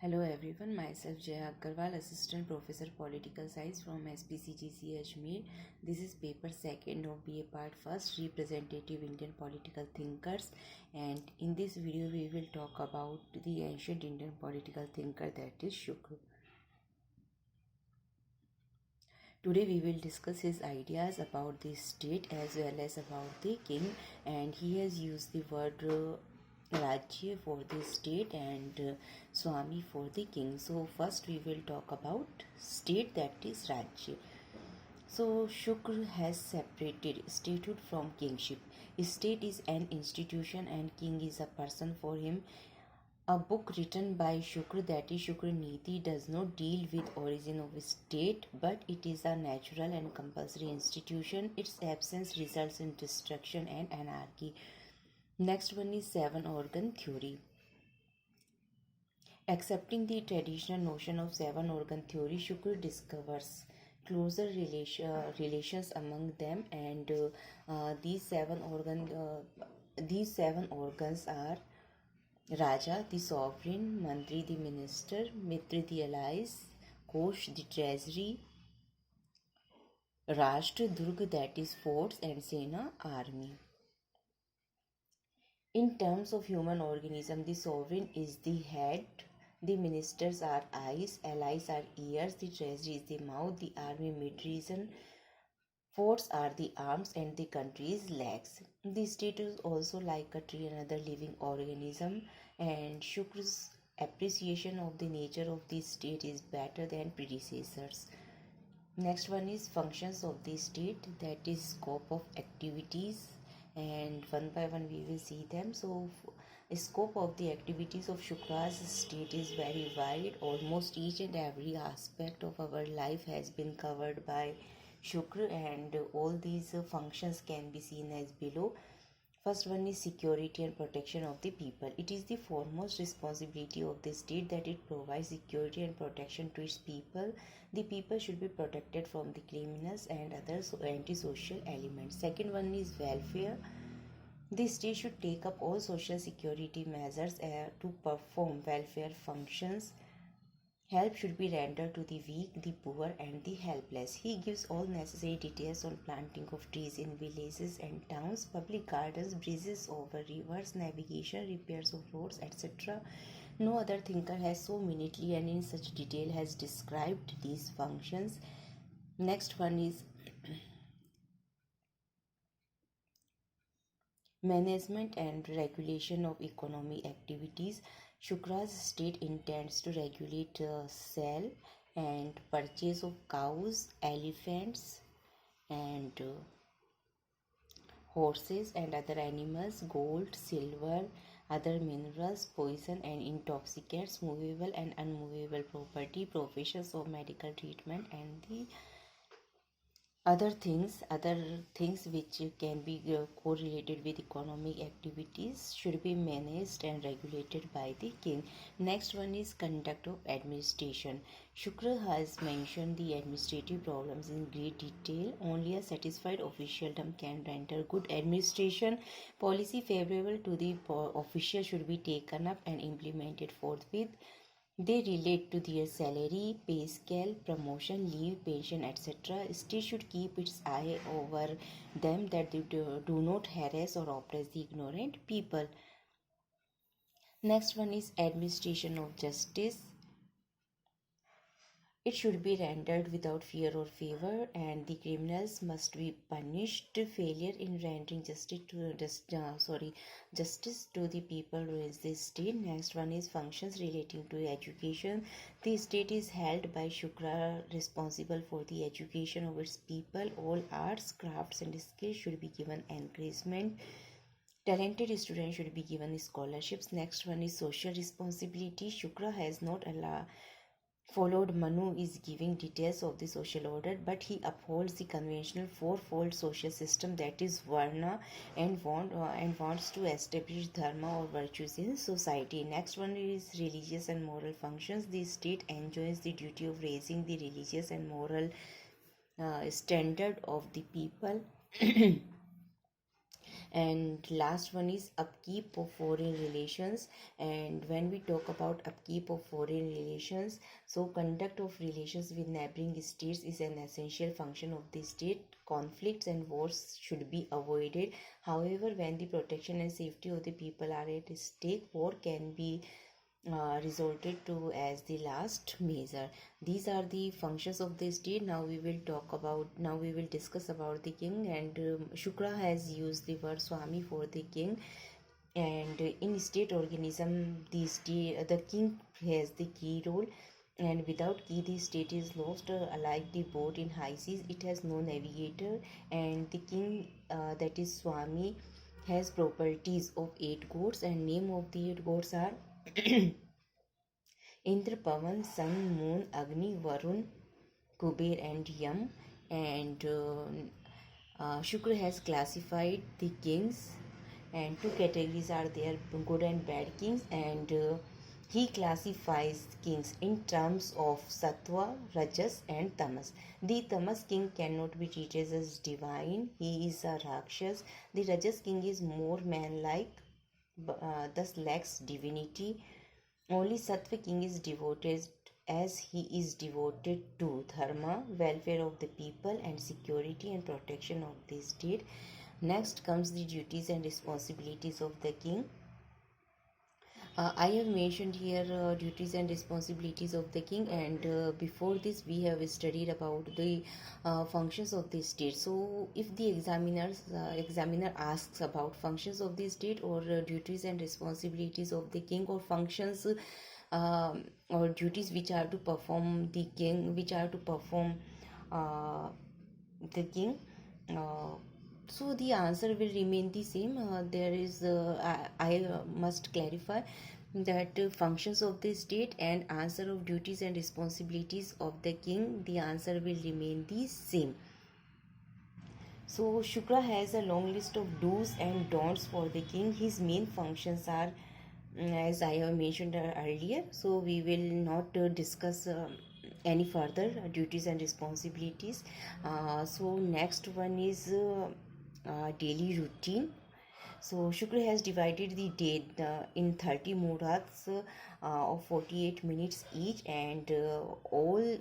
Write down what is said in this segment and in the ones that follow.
Hello everyone, myself Jaya Agarwal, Assistant Professor Political Science from SPCGC Ajmer. This is paper second of BA part first, Representative Indian Political Thinkers, and in this video we will talk about the ancient Indian political thinker, that is Shukra. Today we will discuss his ideas about the state as well as about the king, and he has used the word Rajya for the state and Swami for the king. So first we will talk about state, that is Rajya. So Shukra has separated statehood from kingship. State is an institution and king is a person for him. A book written by Shukra, that is Shukra Niti, does not deal with origin of a state, but it is a natural and compulsory institution. Its absence results in destruction and anarchy. Next one is seven organ theory. Accepting the traditional notion of seven organ theory, Shukra discovers closer relations among them, and these seven organs are Raja, the sovereign; Mantri, the minister; Mitra, the allies; Kosh, the treasury; Rashtra, Durg, that is forts; and Sena, army. In terms of human organism, the sovereign is the head, the ministers are eyes, allies are ears, the treasury is the mouth, the army mid-reason, forts are the arms, and the country is legs. The state is also like a tree, another living organism, and Shukra's appreciation of the nature of the state is better than predecessors. Next one is functions of the state, that is scope of activities, and one by one we will see them. So scope of the activities of Shukra's state is very wide. Almost each and every aspect of our life has been covered by Shukra, and all these functions can be seen as below. First one is security and protection of the people. It is the foremost responsibility of the state that it provides security and protection to its people. The people should be protected from the criminals and other antisocial elements. Second one is welfare. The state should take up all social security measures to perform welfare functions. Help should be rendered to the weak, the poor, and the helpless. He gives all necessary details on planting of trees in villages and towns, public gardens, bridges over rivers, navigation, repairs of roads, etc. No other thinker has so minutely and in such detail has described these functions. Next one is management and regulation of economic activities. Shukra's state intends to regulate sale and purchase of cows, elephants, and horses and other animals, gold, silver, other minerals, poison and intoxicants, movable and unmovable property, professions of medical treatment, and the other things which can be correlated with economic activities should be managed and regulated by the king. Next one is conduct of administration. Shukra has mentioned the administrative problems in great detail. Only a satisfied officialdom can render good administration. Policy favorable to the official should be taken up and implemented forthwith. They relate to their salary, pay scale, promotion, leave, pension, etc. State should keep its eye over them that they do not harass or oppress the ignorant people. Next one is administration of justice. It should be rendered without fear or favor, and the criminals must be punished. Failure in rendering justice to the people ruins the state. Next one is functions relating to education. The state is held by Shukra responsible for the education of its people. All arts, crafts, and skills should be given encouragement. Talented students should be given scholarships. Next one is social responsibility. Shukra has not followed Manu is giving details of the social order, but he upholds the conventional fourfold social system, that is Varna, and wants to establish dharma or virtues in society. Next one is religious and moral functions. The state enjoins the duty of raising the religious and moral standard of the people. And last one is upkeep of foreign relations. And when we talk about upkeep of foreign relations, so conduct of relations with neighboring states is an essential function of the state. Conflicts and wars should be avoided. However, when the protection and safety of the people are at stake, war can be resorted to as the last measure. These are the functions of the state. Now we will discuss about the king. And Shukra has used the word Swami for the king. And in state organism, the king has the key role. And without key, the state is lost. Like the boat in high seas, it has no navigator. And the king, that is Swami, has properties of 8 gods, and name of the 8 gods are Indra, Pavan, Sun, Moon, Agni, Varun, Kuber, and Yam. And Shukra has classified the kings, and 2 categories are there: good and bad kings. And he classifies kings in terms of sattva, rajas, and tamas. The tamas king cannot be treated as divine, he is a rakshas. The rajas king is more man-like, thus lacks divinity. Only Sattva king is devoted, as he is devoted to dharma, welfare of the people, and security and protection of the state. Next comes the duties and responsibilities of the king. I have mentioned here duties and responsibilities of the king, and before this we have studied about the functions of the state. So if the examiner asks about functions of the state, or duties and responsibilities of the king, or functions or duties which are to perform the king, uh, the king, uh, so the answer will remain the same. There is I must clarify that functions of the state and answer of duties and responsibilities of the king, the answer will remain the same. So Shukra has a long list of do's and don'ts for the king. His main functions are, as I have mentioned earlier, so we will not discuss any further duties and responsibilities. So next one is daily routine. So Shukra has divided the day in 30 murats of 48 minutes each, and all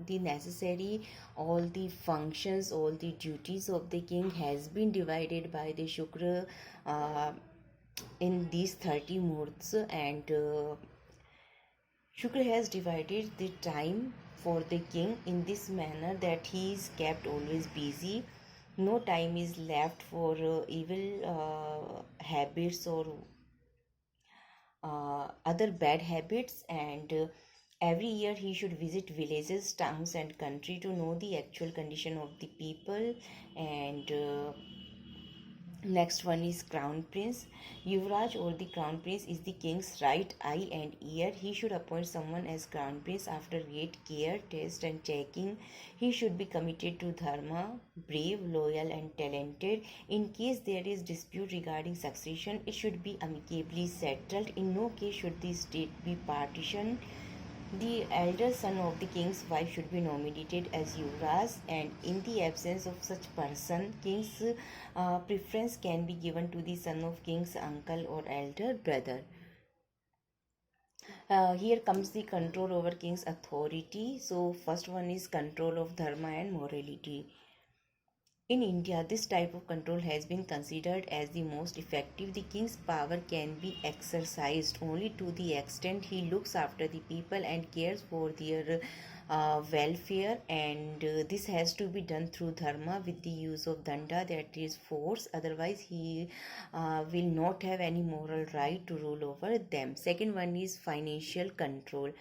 the functions, all the duties of the king has been divided by the Shukra in these 30 murats. And Shukra has divided the time for the king in this manner that he is kept always busy. No time is left for evil habits or other bad habits. And every year he should visit villages, towns, and country to know the actual condition of the people. And next one is Crown Prince. Yuvraj, or the Crown Prince, is the king's right eye and ear. He should appoint someone as Crown Prince after great care, test, and checking. He should be committed to dharma, brave, loyal, and talented. In case there is dispute regarding succession, it should be amicably settled. In no case should the state be partitioned. The elder son of the king's wife should be nominated as Yuvraj, and in the absence of such person, king's preference can be given to the son of king's uncle or elder brother. Here comes the control over king's authority. So first one is control of dharma and morality. In India, this type of control has been considered as the most effective. The king's power can be exercised only to the extent he looks after the people and cares for their welfare, and this has to be done through dharma with the use of danda, that is force. Otherwise, he will not have any moral right to rule over them. Second one is financial control.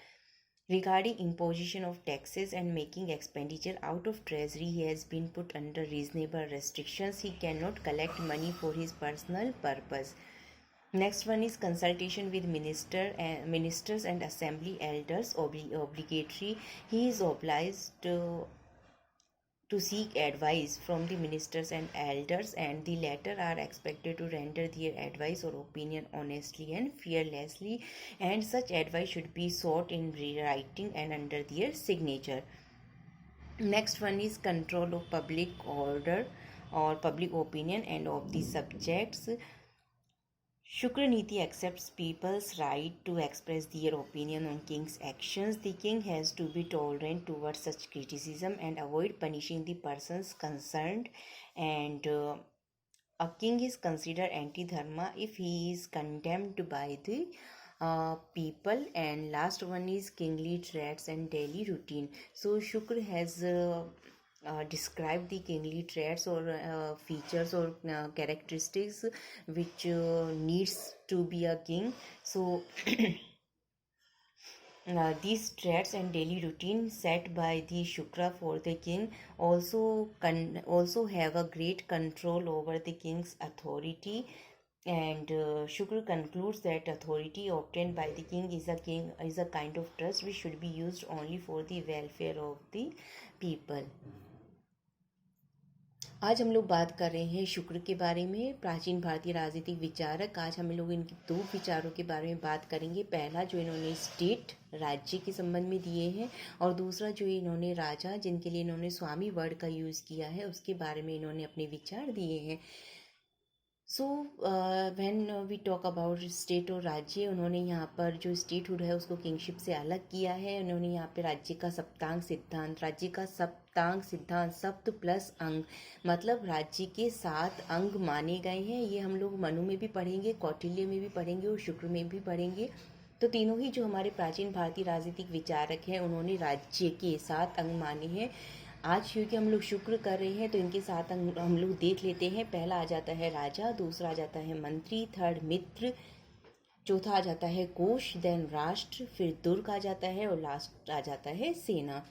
Regarding imposition of taxes and making expenditure out of treasury, he has been put under reasonable restrictions. He cannot collect money for his personal purpose. Next one is consultation with ministers and assembly elders, obligatory. He is obliged to seek advice from the ministers and elders, and the latter are expected to render their advice or opinion honestly and fearlessly, and such advice should be sought in writing and under their signature. Next one is control of public order or public opinion and of the subjects. Shukra Niti accepts people's right to express their opinion on king's actions. The king has to be tolerant towards such criticism and avoid punishing the persons concerned. And a king is considered anti-dharma if he is condemned by the people. And last one is kingly traits and daily routine. So Shukra has described the kingly traits or features or characteristics which needs to be a king. So these traits and daily routine set by the Shukra for the king also have a great control over the king's authority. And Shukra concludes that authority obtained by the king is a kind of trust which should be used only for the welfare of the people. आज हम लोग बात कर रहे हैं शुक्र के बारे में, प्राचीन भारतीय राजनीतिक विचारक। आज हम लोग इनके दो विचारों के बारे में बात करेंगे। पहला जो इन्होंने स्टेट राज्य के संबंध में दिए हैं, और दूसरा जो इन्होंने राजा जिनके लिए इन्होंने स्वामी वर्ड का यूज़ किया है उसके बारे में इन्होंने अपने विचार दिए हैं। So when we talk about state और राज्य, उन्होंने यहाँ पर जो स्टेटहुड है उसको किंगशिप से अलग किया है। उन्होंने यहाँ पे राज्य का सप्तांग सिद्धांत सप्त प्लस अंग, मतलब राज्य के 7 अंग माने गए हैं। ये हम लोग मनु में भी पढ़ेंगे, कौटिल्य में भी पढ़ेंगे और शुक्र में भी पढ़ेंगे। तो तीनों ही जो हमारे प्राचीन भारतीय राजनीतिक विचारक हैं उन्होंने राज्य के 7 अंग माने हैं। आज क्योंकि हम लोग शुक्र कर रहे हैं तो इनके साथ हम लोग देख लेते हैं। पहला आ जाता है राजा, दूसरा आ जाता है मंत्री, थर्ड मित्र, चौथा आ जाता है कोश, देन राष्ट्र, फिर दुर्ग आ जाता है और लास्ट आ जाता है सेना।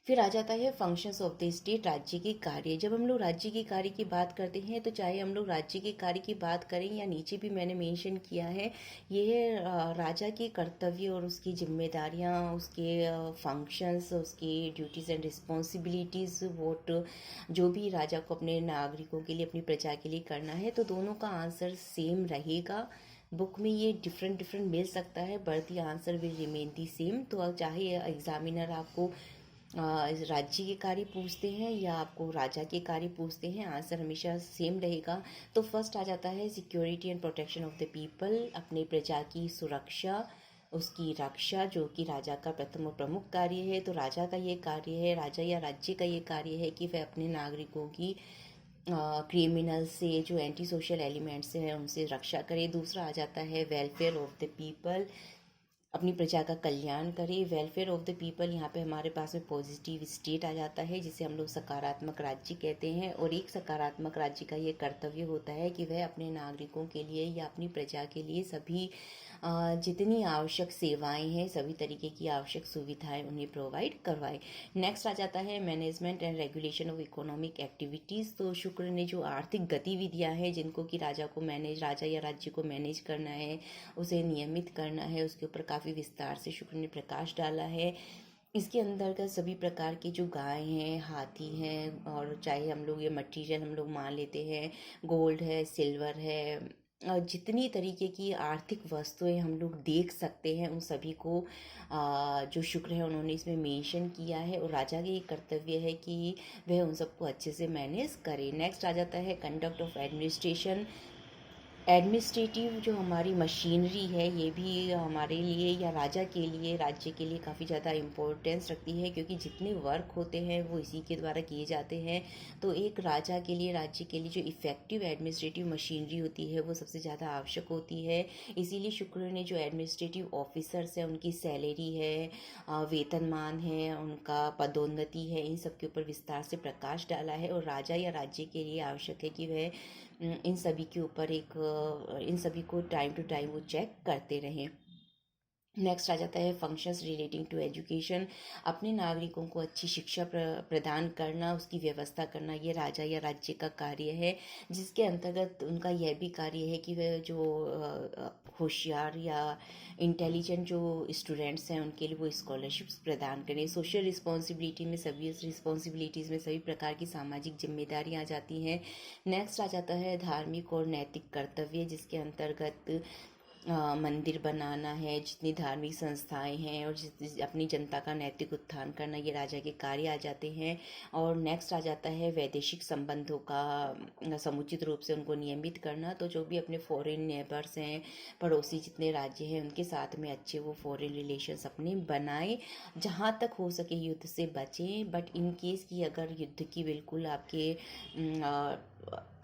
फिर आ जाता है फंक्शंस ऑफ द स्टेट, राज्य के कार्य। जब हम लोग राज्य के कार्य की बात करते हैं तो चाहे हम लोग राज्य के कार्य की बात करें या नीचे भी मैंने मेंशन किया है, ये है राजा के कर्तव्य और उसकी जिम्मेदारियां, उसके फंक्शंस, उसकी ड्यूटीज़ एंड रिस्पॉन्सिबिलिटीज़, वोट जो भी राजा को अपने नागरिकों के लिए, अपनी प्रजा के लिए करना है। तो दोनों का आंसर सेम रहेगा। बुक में ये डिफरेंट मिल सकता है, but the answer will remain the same. तो चाहे एग्जामिनर आपको राज्य के कार्य पूछते हैं या आपको राजा के कार्य पूछते हैं, आंसर हमेशा सेम रहेगा। तो फर्स्ट आ जाता है security and protection of the people, अपने प्रजा की सुरक्षा, उसकी रक्षा, जो कि राजा का प्रथम और प्रमुख कार्य है। तो राजा का ये कार्य है, राजा या राज्य का ये कार्य है कि वह अपने नागरिकों की क्रिमिनल से, जो एंटी सोशल एलिमेंट्स हैं उनसे रक्षा करे। दूसरा आ जाता है वेलफेयर ऑफ द पीपल, अपनी प्रजा का कल्याण करे। वेलफेयर ऑफ द पीपल, यहाँ पे हमारे पास में पॉजिटिव स्टेट आ जाता है जिसे हम लोग सकारात्मक राज्य कहते हैं। और एक सकारात्मक राज्य का ये कर्तव्य होता है कि वह अपने नागरिकों के लिए या अपनी प्रजा के लिए सभी जितनी आवश्यक सेवाएं हैं, सभी तरीके की आवश्यक सुविधाएं उन्हें प्रोवाइड करवाए। नेक्स्ट आ जाता है management and regulation of economic activities. तो शुक्र ने जो आर्थिक गतिविधियां हैं जिनको कि राजा या राज्य को मैनेज करना है, उसे नियमित करना है, उसके ऊपर काफ़ी विस्तार से शुक्र ने प्रकाश डाला है। इसके अंतर्गत सभी प्रकार के जो गाय हैं, हाथी हैं, और चाहे हम लोग ये मटीरियल हम लोग मान लेते हैं, गोल्ड है, सिल्वर है, जितनी तरीके की आर्थिक वस्तुएं हम लोग देख सकते हैं उन सभी को जो शुक्र है उन्होंने इसमें मेंशन किया है। और राजा के ये कर्तव्य है कि वह उन सबको अच्छे से मैनेज करे। नेक्स्ट आ जाता है कंडक्ट ऑफ एडमिनिस्ट्रेशन। एडमिनिस्ट्रेटिव जो हमारी मशीनरी है ये भी हमारे लिए या राजा के लिए, राज्य के लिए काफ़ी ज़्यादा इम्पोर्टेंस रखती है, क्योंकि जितने वर्क होते हैं वो इसी के द्वारा किए जाते हैं। तो एक राजा के लिए, राज्य के लिए जो इफ़ेक्टिव एडमिनिस्ट्रेटिव मशीनरी होती है वो सबसे ज़्यादा आवश्यक होती है। इसीलिए शुक्र ने जो एडमिनिस्ट्रेटिव ऑफिसर्स हैं उनकी सैलरी है, वेतनमान है, उनका पदोन्नति है, इन सब के ऊपर विस्तार से प्रकाश डाला है। और राजा या राज्य के लिए आवश्यक है कि वह इन सभी के ऊपर इन सभी को टाइम टू टाइम वो चेक करते रहें। नेक्स्ट आ जाता है फंक्शंस रिलेटिंग टू एजुकेशन। अपने नागरिकों को अच्छी शिक्षा प्रदान करना, उसकी व्यवस्था करना, ये राजा या राज्य का कार्य है, जिसके अंतर्गत उनका यह भी कार्य है कि वह जो होशियार या इंटेलिजेंट जो स्टूडेंट्स हैं उनके लिए वो स्कॉलरशिप्स प्रदान करें। सोशल रिस्पॉन्सिबिलिटीज़ में सभी प्रकार की सामाजिक जिम्मेदारियाँ आ जाती हैं। नेक्स्ट आ जाता है धार्मिक और नैतिक कर्तव्य, जिसके अंतर्गत मंदिर बनाना है, जितनी धार्मिक संस्थाएं हैं और अपनी जनता का नैतिक उत्थान करना, ये राजा के कार्य आ जाते हैं। और नेक्स्ट आ जाता है वैदेशिक संबंधों का समुचित रूप से उनको नियमित करना। तो जो भी अपने फॉरेन नेबर्स हैं, पड़ोसी जितने राज्य हैं, उनके साथ में अच्छे वो फॉरेन रिलेशंस अपने बनाए, जहाँ तक हो सके युद्ध से बचें। बट इन केस कि अगर युद्ध की बिल्कुल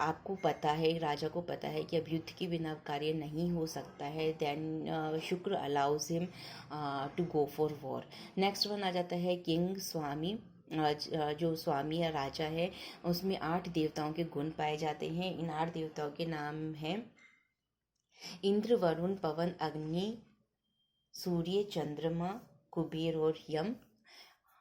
आपको पता है, राजा को पता है कि अब युद्ध के बिना कार्य नहीं हो सकता है, then Shukra allows him to go for war. Next one आ जाता है किंग स्वामी। जो स्वामी या राजा है उसमें 8 देवताओं के गुण पाए जाते हैं। इन 8 देवताओं के नाम हैं इंद्र, वरुण, पवन, अग्नि, सूर्य, चंद्रमा, कुबेर और यम।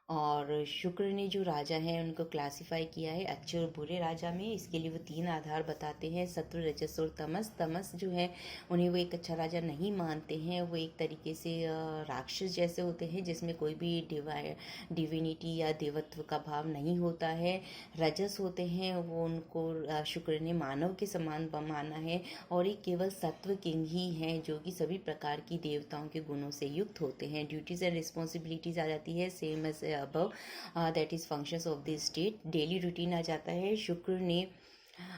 और शुक्र ने जो राजा हैं उनको क्लासिफाई किया है अच्छे और बुरे राजा में। इसके लिए वो 3 आधार बताते हैं, सत्व, रजस और तमस। तमस जो है उन्हें वो एक अच्छा राजा नहीं मानते हैं, वो एक तरीके से राक्षस जैसे होते हैं जिसमें कोई भी डिविनिटी या देवत्व का भाव नहीं होता है। रजस होते हैं वो उनको शुक्र ने मानव के समान माना है, और एक केवल सत्व किंग ही हैं जो कि सभी प्रकार की देवताओं के गुणों से युक्त होते हैं। ड्यूटीज एंड रिस्पॉन्सिबिलिटीज आ जाती है same as above, that is functions of the state। Daily routine आ जाता है। शुक्र ने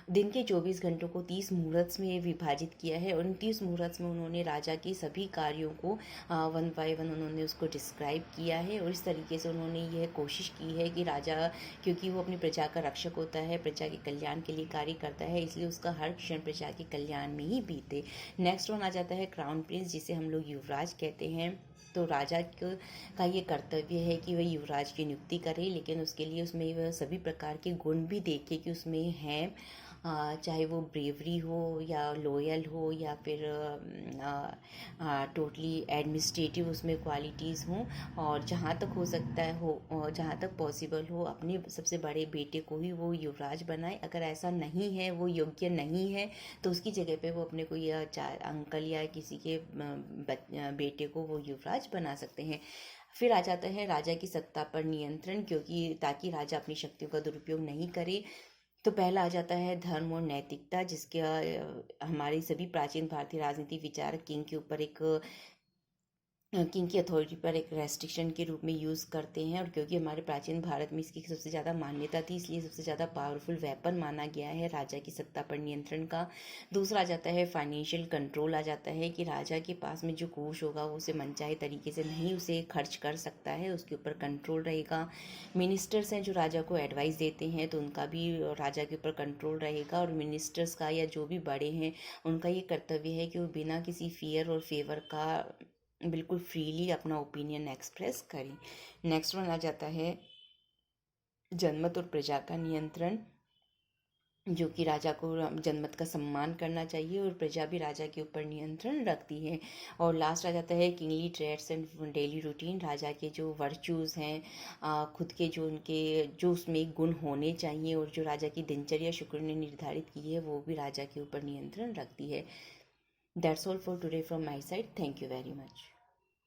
दिन के 24 घंटों को 30 मुहूर्त में विभाजित किया है, और उन 30 मुहूर्त में उन्होंने राजा के सभी कार्यों को वन बाय वन उन्होंने उसको डिस्क्राइब किया है। और इस तरीके से उन्होंने यह कोशिश की है कि राजा, क्योंकि वो अपनी प्रजा का रक्षक होता है, प्रजा के कल्याण के लिए कार्य करता है, इसलिए उसका हर क्षण प्रजा के कल्याण में ही बीते। नेक्स्ट वन आ जाता है क्राउन प्रिंस, जिसे हम लोग युवराज कहते हैं। तो राजा का ये कर्तव्य है कि वह युवराज की नियुक्ति करे, लेकिन उसके लिए उसमें वह सभी प्रकार के गुण भी देखे कि उसमें हैं, चाहे वो ब्रेवरी हो या लॉयल हो या फिर टोटली एडमिनिस्ट्रेटिव उसमें क्वालिटीज़ हों। और जहाँ तक हो सकता है और जहाँ तक पॉसिबल हो अपने सबसे बड़े बेटे को ही वो युवराज बनाए। अगर ऐसा नहीं है, वो योग्य नहीं है, तो उसकी जगह पे वो अपने कोई अंकल या किसी के बेटे को वो युवराज बना सकते हैं। फिर आ जाता है राजा की सत्ता पर नियंत्रण, क्योंकि ताकि राजा अपनी शक्तियों का दुरुपयोग नहीं करे। तो पहला आ जाता है धर्म और नैतिकता, जिसके हमारे सभी प्राचीन भारतीय राजनीति विचारक किंग की अथॉरिटी पर एक रेस्ट्रिक्शन के रूप में यूज़ करते हैं। और क्योंकि हमारे प्राचीन भारत में इसकी सबसे ज़्यादा मान्यता थी, इसलिए सबसे ज़्यादा पावरफुल वेपन माना गया है राजा की सत्ता पर नियंत्रण का। दूसरा आ जाता है फाइनेंशियल कंट्रोल। आ जाता है कि राजा के पास में जो कोष होगा वो उसे मनचाहे तरीके से नहीं उसे खर्च कर सकता है, उसके ऊपर कंट्रोल रहेगा। मिनिस्टर्स हैं जो राजा को एडवाइस देते हैं, तो उनका भी राजा के ऊपर कंट्रोल रहेगा। और मिनिस्टर्स का या जो भी बड़े हैं उनका ये कर्तव्य है कि वो बिना किसी फियर और फेवर का बिल्कुल फ्रीली अपना ओपिनियन एक्सप्रेस करें। नेक्स्ट वन आ जाता है जनमत और प्रजा का नियंत्रण, जो कि राजा को जनमत का सम्मान करना चाहिए और प्रजा भी राजा के ऊपर नियंत्रण रखती है। और लास्ट आ जाता है kingly trades and daily routine. राजा के जो वर्चूज़ हैं, खुद के जो उसमें गुण होने चाहिए और जो राजा की दिनचर्या शुक्र ने निर्धारित की है, वो भी राजा के ऊपर नियंत्रण रखती है। That's all for today from my side. Thank you very much.